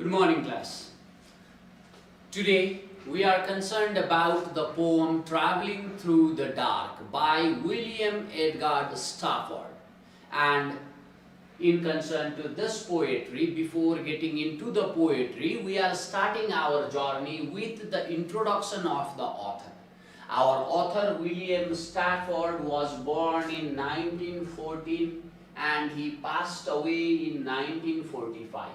Good morning, class. Today we are concerned about the poem Traveling Through the Dark by William Edgar Stafford. And in concern to this poetry, before getting into the poetry, we are starting our journey with the introduction of the author. Our author William Stafford was born in 1914 and he passed away in 1945.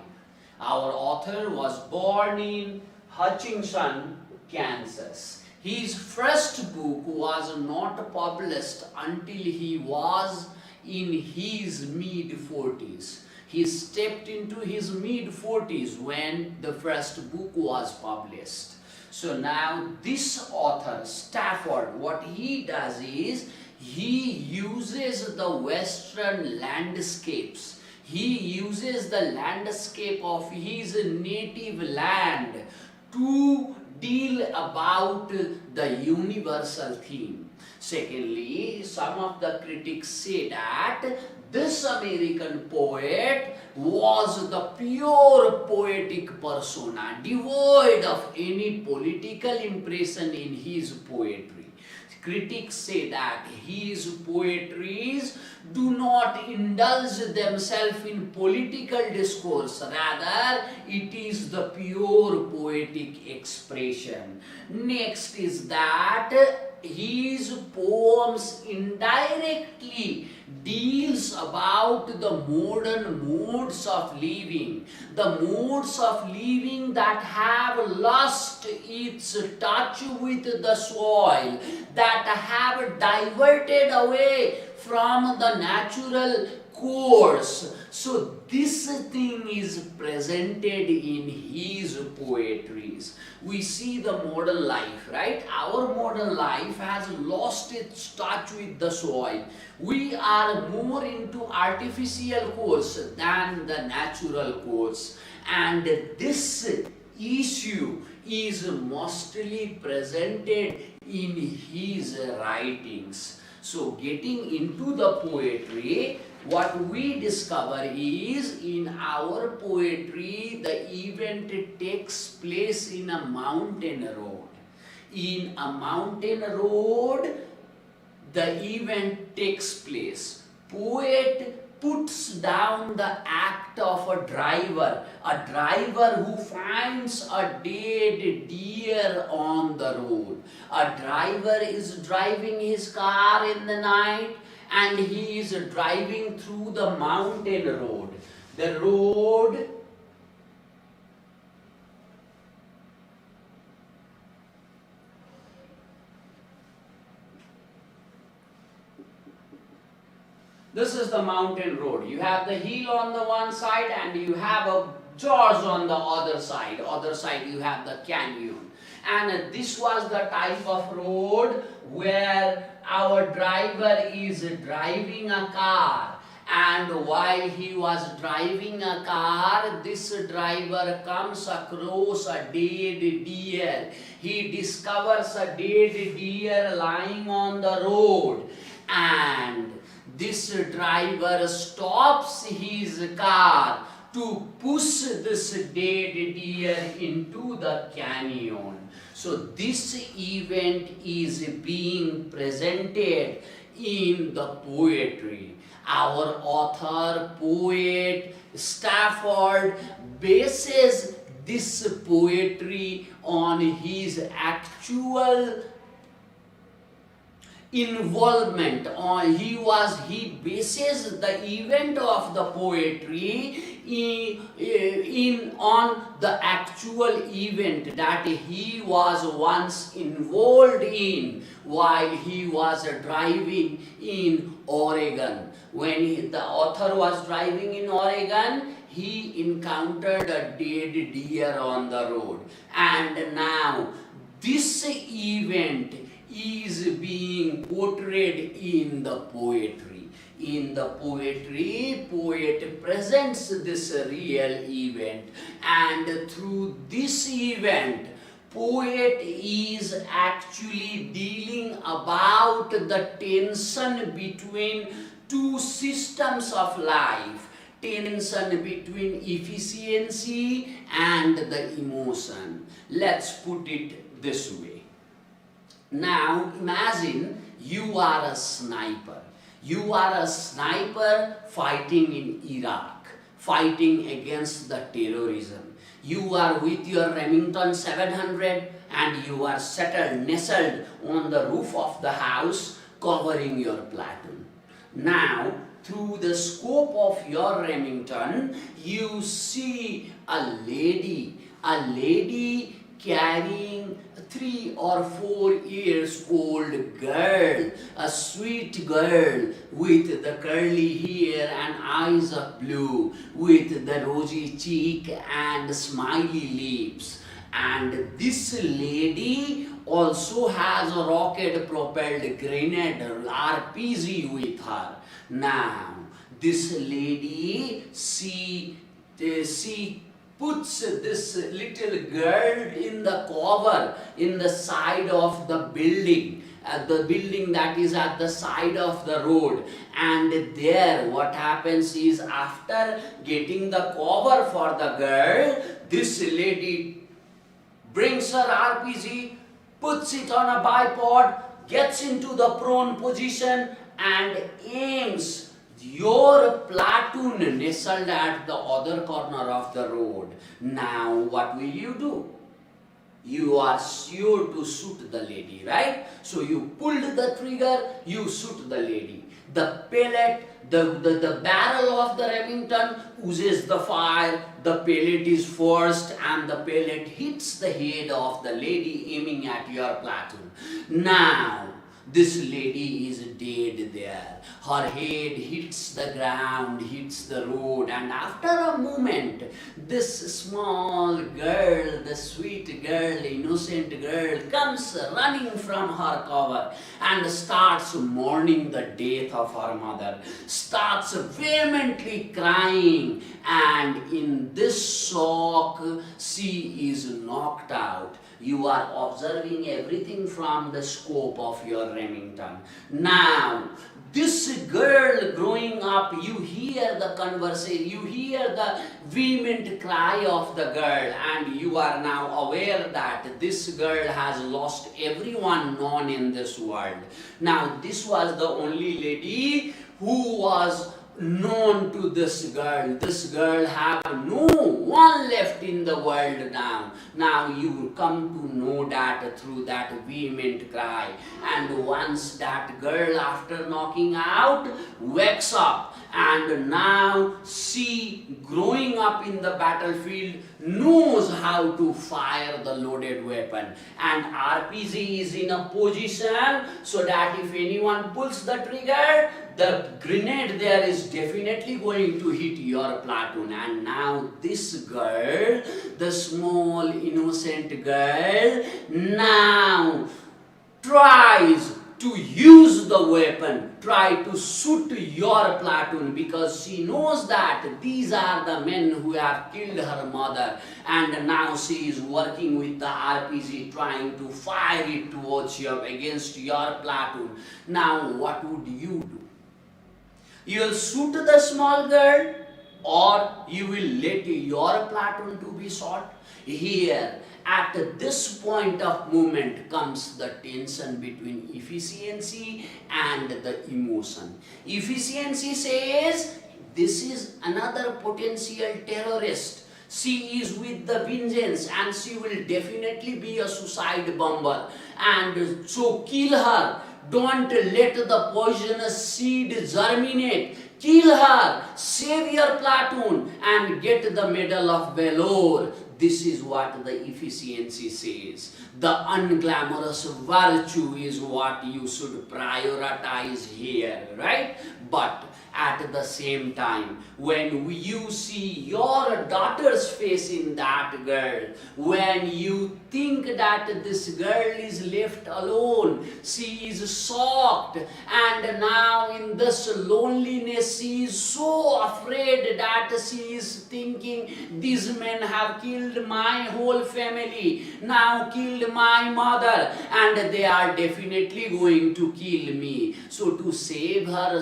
Our author was born in Hutchinson, Kansas. His first book was not published until he was in his mid-40s. He stepped into his mid-40s when the first book was published. So now this author, Stafford, what he does is he uses the Western landscapes. He uses the landscape of his native land to deal about the universal theme. Secondly, some of the critics say that this American poet was the pure poetic persona, devoid of any political impression in his poetry. Critics say that his poetries do not indulge themselves in political discourse, rather it is the pure poetic expression. Next is that his poems indirectly deals about the modern modes of living, the modes of living that have lost its touch with the soil, that have diverted away from the natural course. So this thing is presented in his poetries. We see the modern life, right? Our modern life has lost its touch with the soil. We are more into artificial course than the natural course. And this issue is mostly presented in his writings. So getting into the poetry, what we discover is in our poetry the event takes place in a mountain road. In a mountain road, the event takes place. Poet puts down the act of a driver who finds a dead deer on the road. A driver is driving his car in the night and he is driving through the mountain road. The road This is the mountain road. You have the hill on the one side and you have a gorge on the other side. Other side you have the canyon. And this was the type of road where our driver is driving a car. And while he was driving a car, this driver comes across a dead deer. He discovers a dead deer lying on the road. And this driver stops his car to push this dead deer into the canyon. So this event is being presented in the poetry. Our author, poet Stafford bases this poetry on his actual involvement. He bases the event of the poetry on the actual event that he was once involved in while he was driving in Oregon. When the author was driving in Oregon, he encountered a dead deer on the road. And now this event is being portrayed in the poetry. In the poetry, poet presents this real event, and through this event, poet is actually dealing about the tension between two systems of life. tension between efficiency and the emotion. Let's put it this way. Now imagine you are a sniper. You are a sniper fighting in Iraq, fighting against the terrorism. You are with your Remington 700 and you are nestled on the roof of the house covering your platoon. Now, through the scope of your Remington, you see a lady carrying 3 or 4 years old girl, a sweet girl with the curly hair and eyes of blue, with the rosy cheek and smiley lips. And this lady also has a rocket propelled grenade RPG with her. Now, this lady, she puts this little girl in the cover in the side of the building, the building that is at the side of the road. And there what happens is, after getting the cover for the girl, this lady brings her RPG, puts it on a bipod, gets into the prone position and aims your platoon nestled at the other corner of the road. Now what will you do? You are sure to shoot the lady, right? So you pulled the trigger, you shoot the lady. The pellet, the barrel of the Remington oozes the fire, the pellet is forced and the pellet hits the head of the lady aiming at your platoon. Now, this lady is dead there. Her head hits the ground, hits the road, and after a moment, this small girl, the sweet girl, innocent girl, comes running from her cover and starts mourning the death of her mother, starts vehemently crying, and in this shock, she is knocked out. You are observing everything from the scope of your Remington. Now, this girl growing up, you hear the conversation, you hear the vehement cry of the girl, and you are now aware that this girl has lost everyone known in this world. Now, this was the only lady who was known to this girl. This girl have no one left in the world now. Now you come to know that through that vehement cry. And once that girl, after knocking out, wakes up, and now she, growing up in the battlefield, knows how to fire the loaded weapon, and RPG is in a position so that if anyone pulls the trigger, the grenade there is definitely going to hit your platoon. And now this girl, the small innocent girl, now tries to use the weapon, try to shoot your platoon, because she knows that these are the men who have killed her mother, and now she is working with the RPG trying to fire it towards you, against your platoon. Now what would you do? You will shoot the small girl, or you will let your platoon to be shot? Here, at this point of movement comes the tension between efficiency and the emotion. Efficiency says, this is another potential terrorist. She is with the vengeance and she will definitely be a suicide bomber. And so kill her. Don't let the poisonous seed germinate. Kill her, save your platoon, and get the Medal of Valor. This is what the efficiency says. The unglamorous virtue is what you should prioritize here, right? But at the same time, when you see your daughter's face in that girl, when you think that this girl is left alone, she is shocked, and now in this loneliness she is so afraid that she is thinking, these men have killed my whole family, now killed my mother, and they are definitely going to kill me. So to save her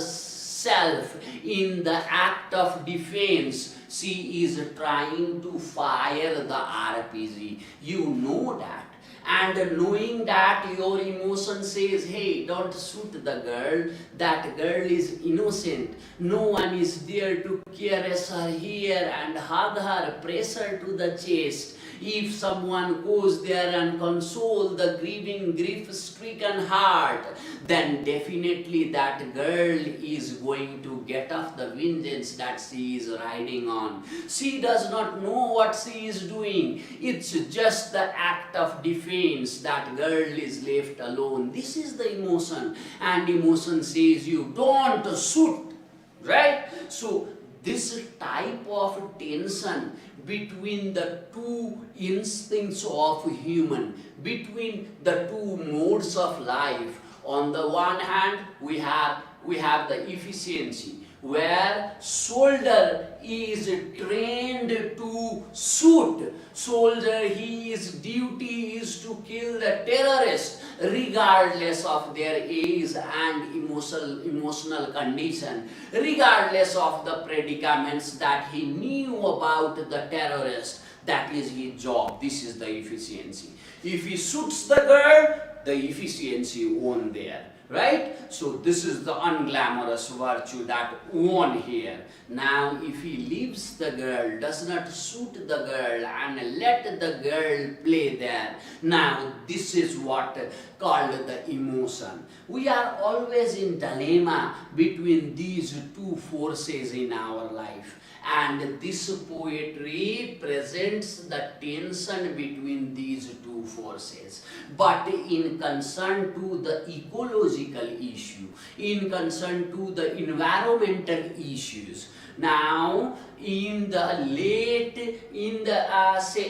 itself in the act of defense. She is trying to fire the RPG. You know that. And knowing that, your emotion says, hey, don't shoot the girl, that girl is innocent, no one is there to caress her here and hug her, press her to the chest. If someone goes there and console the grieving, grief-stricken heart, then definitely that girl is going to get off the vengeance that she is riding on. She does not know what she is doing. It's just the act of defense. That girl is left alone. This is the emotion. And emotion says you don't shoot. Right? So this type of tension between the two instincts of human, between the two modes of life. On the one hand, we have the efficiency, where soldier is trained to shoot. Soldier, his duty is to kill the terrorist regardless of their age and emotional condition, regardless of the predicaments that he knew about the terrorist. That is his job. This is the efficiency. If he shoots the girl, the efficiency won there. Right? So this is the unglamorous virtue that won here. Now if he leaves the girl, does not shoot the girl and let the girl play there, now this is what called the emotion. We are always in dilemma between these two forces in our life. And this poetry presents the tension between these two forces. But in concern to the ecological issue, in concern to the environmental issues, now in the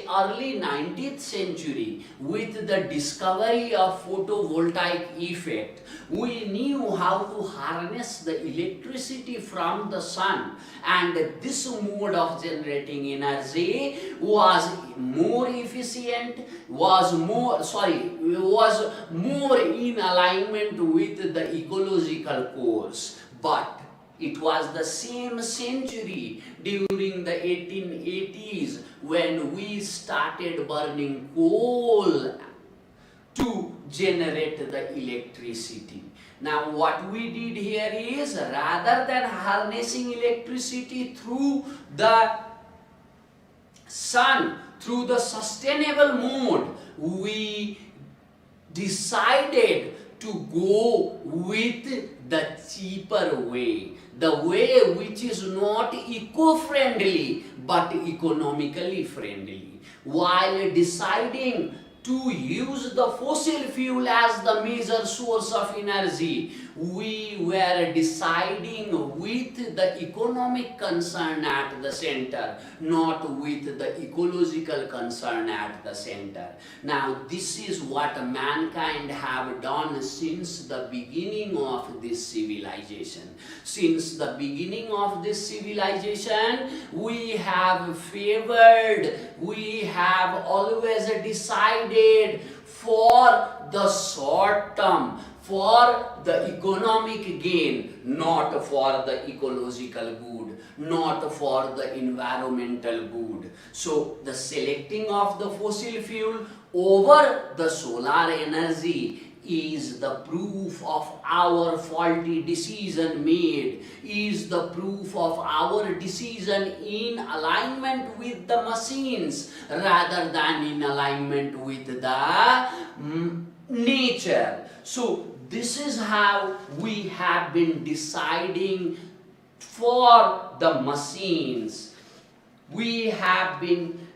early 19th century, with the discovery of photovoltaic effect, we knew how to harness the electricity from the sun, and this mode of generating energy was more efficient, was more in alignment with the ecological course. But it was the same century during the 1880s when we started burning coal to generate the electricity. Now what we did here is, rather than harnessing electricity through the sun, through the sustainable mode, we decided to go with the cheaper way, the way which is not eco-friendly but economically friendly. While deciding to use the fossil fuel as the major source of energy, we were deciding with the economic concern at the center, not with the ecological concern at the center. Now this is what mankind have done since the beginning of this civilization. Since the beginning of this civilization, we have always decided for the short term, for the economic gain, not for the ecological good, not for the environmental good. So the selecting of the fossil fuel over the solar energy is the proof of our faulty decision made, is the proof of our decision in alignment with the machines rather than in alignment with the nature. So this is how we have been deciding for the machines. We have been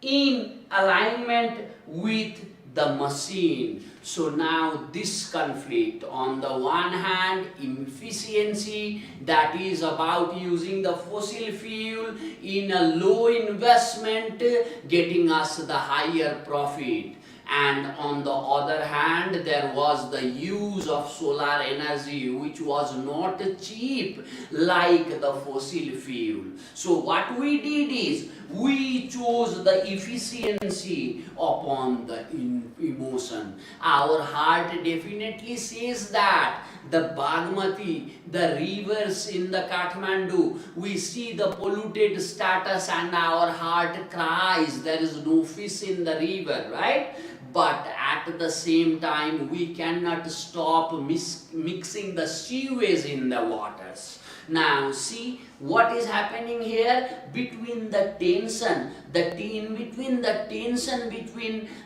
in alignment with the machine. So now this conflict, on the one hand efficiency, that is about using the fossil fuel in a low investment getting us the higher profit, And on the other hand, there was the use of solar energy, which was not cheap like the fossil fuel. So what we did is we chose the efficiency upon the emotion. Our heart definitely says that the Bagmati, the rivers in the Kathmandu, we see the polluted status and our heart cries, there is no fish in the river, right? But at the same time, we cannot stop mixing the sewage in the waters. Now see what is happening here between the tension, between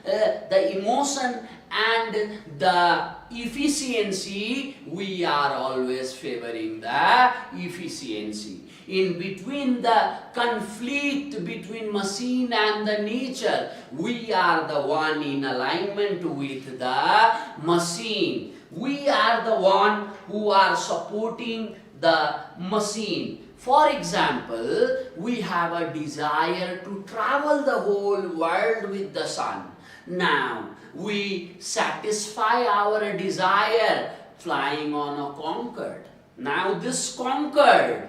the emotion and the efficiency. We are always favoring the efficiency. In between the conflict between machine and the nature, we are the one in alignment with the machine. We are the one who are supporting the machine. For example, we have a desire to travel the whole world with the sun. Now, we satisfy our desire flying on a Concorde. Now, this Concorde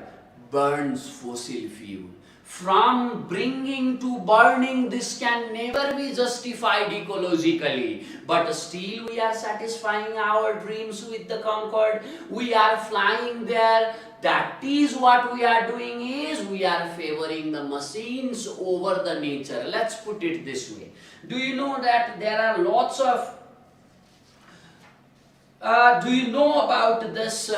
burns fossil fuel. From bringing to burning, this can never be justified ecologically. But still we are satisfying our dreams with the Concorde. We are flying there. That is what we are doing is we are favoring the machines over the nature. Let's put it this way. Do you know that there are lots of do you know about this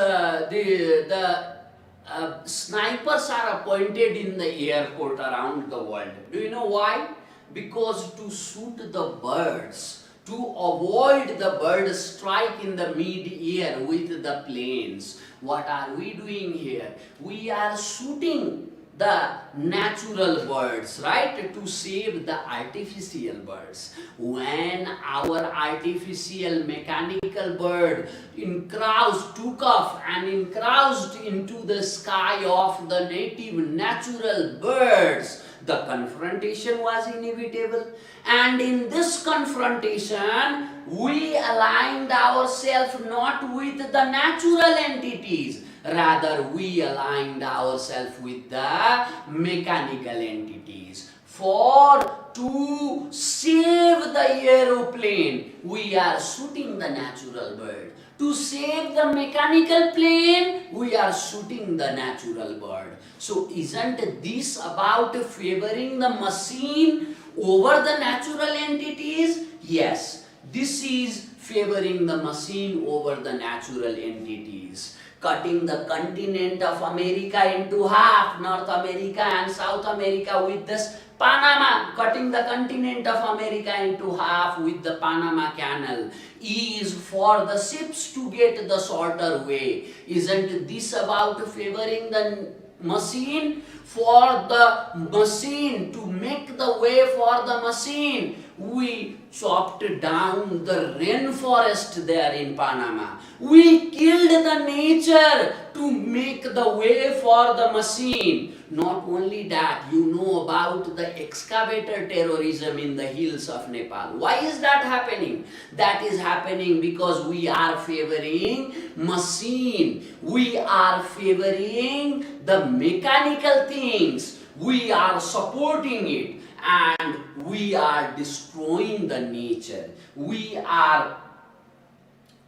snipers are appointed in the airport around the world. Do you know why? Because to shoot the birds, to avoid the bird strike in the mid-air with the planes. What are we doing here? We are shooting the natural birds, right, to save the artificial birds. When our artificial mechanical bird took off and encroached into the sky of the native natural birds, the confrontation was inevitable. And in this confrontation, we aligned ourselves not with the natural entities, rather we aligned ourselves with the mechanical entities. For to save the aeroplane, we are shooting the natural bird. To save the mechanical plane, we are shooting the natural bird. So isn't this about favoring the machine over the natural entities? Yes, this is favoring the machine over the natural entities. Cutting the continent of America into half, North America and South America with this Panama, cutting the continent of America into half with the Panama Canal is for the ships to get the shorter way. Isn't this about favoring the machine? For the machine, to make the way for the machine, we chopped down the rainforest there in Panama. We killed the nature to make the way for the machine. Not only that, you know about the excavator terrorism in the hills of Nepal. Why is that happening? That is happening because we are favoring machine. We are favoring the mechanical things. We are supporting it and we are destroying the nature. We are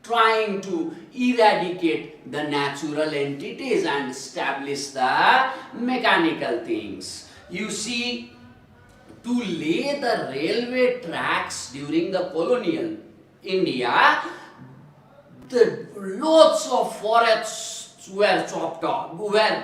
trying to eradicate the natural entities and establish the mechanical things. You see, to lay the railway tracks during the colonial India, the lots of forests were chopped off, were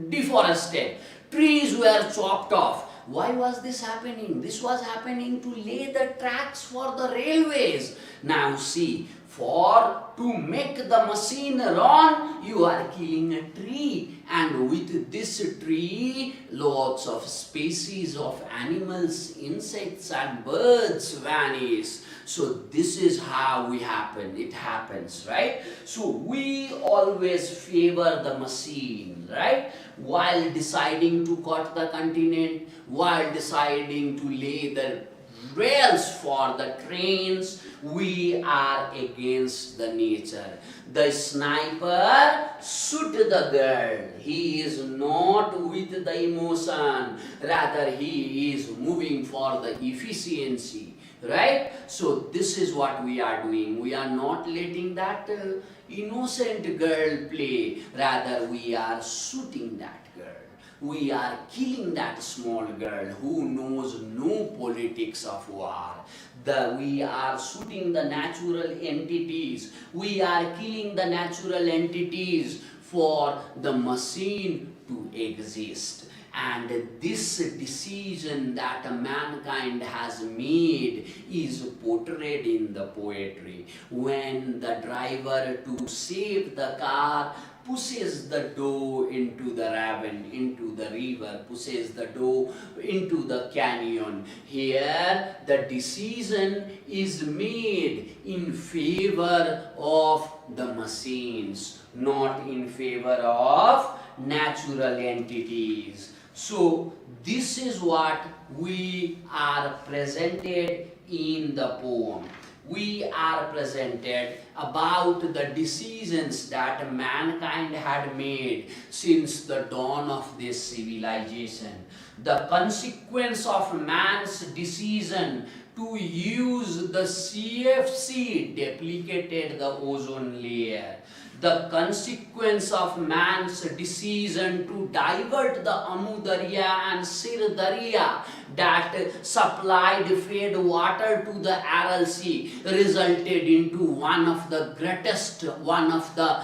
deforested, trees were chopped off. Why was this happening? This was happening to lay the tracks for the railways. Now see, to make the machine run, you are killing a tree, and with this tree, lots of species of animals, insects and birds vanish. So this is how it happens, right? So we always favor the machine, right? While deciding to cut the continent, while deciding to lay the rails for the trains, we are against the nature. The sniper shoot the girl. He is not with the emotion, rather he is moving for the efficiency. Right? So this is what we are doing. We are not letting that innocent girl play, rather we are shooting that girl. We are killing that small girl who knows no politics of war. We are shooting the natural entities. We are killing the natural entities for the machine to exist. And this decision that mankind has made is portrayed in the poetry. When the driver, to save the car, pushes the doe into the ravine, into the river, pushes the doe into the canyon. Here, the decision is made in favor of the machines, not in favor of natural entities. So, this is what we are presented in the poem. We are presented about the decisions that mankind had made since the dawn of this civilization. The consequence of man's decision to use the CFC duplicated the ozone layer. The consequence of man's decision to divert the Amu Darya and Sir Darya that supplied fed water to the Aral Sea resulted into one of the greatest, one of the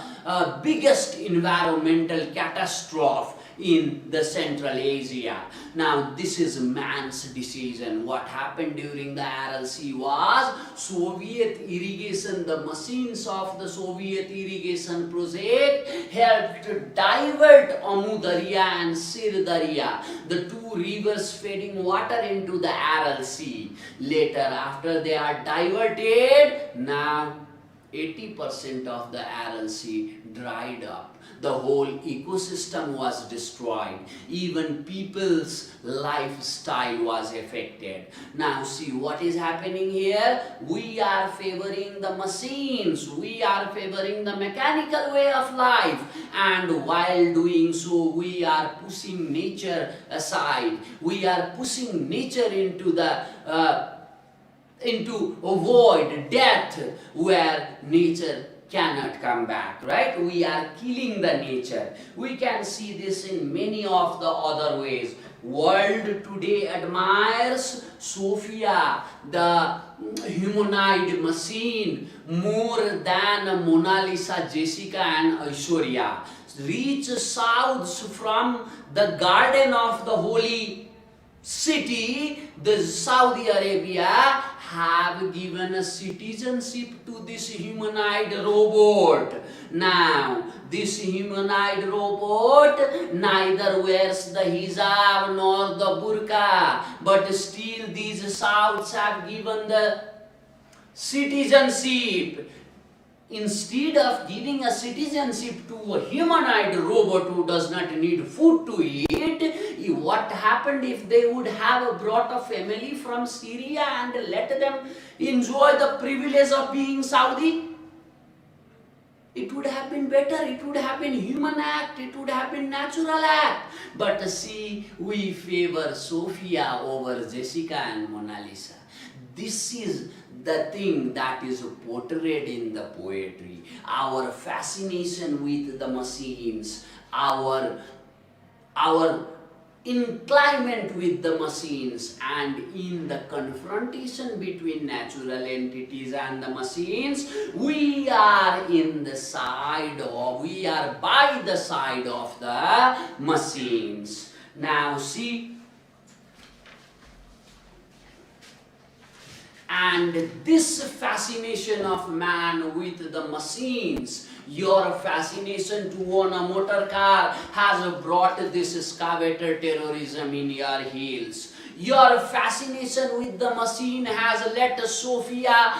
biggest environmental catastrophe in the Central Asia. Now this is man's decision. What happened during the Aral Sea was Soviet irrigation, the machines of the Soviet irrigation project helped divert Amu Darya and Sir Darya, the two rivers feeding water into the Aral Sea. Later, after they are diverted, now 80% of the Aral Sea dried up. The whole ecosystem was destroyed. Even people's lifestyle was affected. Now see what is happening here. We are favoring the machines. We are favoring the mechanical way of life. And while doing so, we are pushing nature aside. We are pushing nature into a void, death, where nature cannot come back, right? We are killing the nature. We can see this in many of the other ways. World today admires Sophia, the humanoid machine, more than Mona Lisa, Jessica and Aishwarya. Reach souths from the garden of the holy city, the Saudi Arabia have given a citizenship to this humanoid robot. Now, this humanoid robot neither wears the hijab nor the burqa, but still these Souths have given the citizenship. Instead of giving a citizenship to a humanoid robot who does not need food to eat, what happened if they would have brought a family from Syria and let them enjoy the privilege of being Saudi? It would have been better. It would have been human act. It would have been natural act. But see, we favor Sophia over Jessica and Mona Lisa. This is the thing that is portrayed in the poetry. Our fascination with the machines, our inclination with the machines, and in the confrontation between natural entities and the machines, we are by the side of the machines. Now see, and this fascination of man with the machines, your fascination to own a motor car has brought this excavator terrorism in your heels. Your fascination with the machine has let Sophia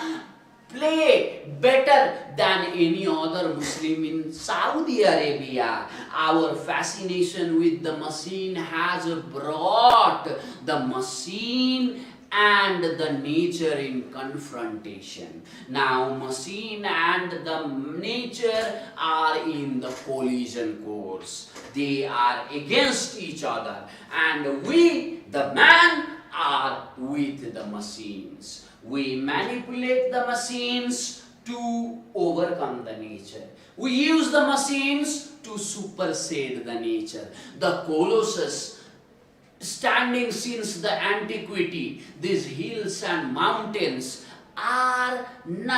play better than any other Muslim in Saudi Arabia. Our fascination with the machine has brought the machine and the nature in confrontation. Now, machine and the nature are in the collision course. They are against each other, and we, the man, are with the machines. We manipulate the machines to overcome the nature. We use the machines to supersede the nature. The Colossus, standing since the antiquity, these hills and mountains are now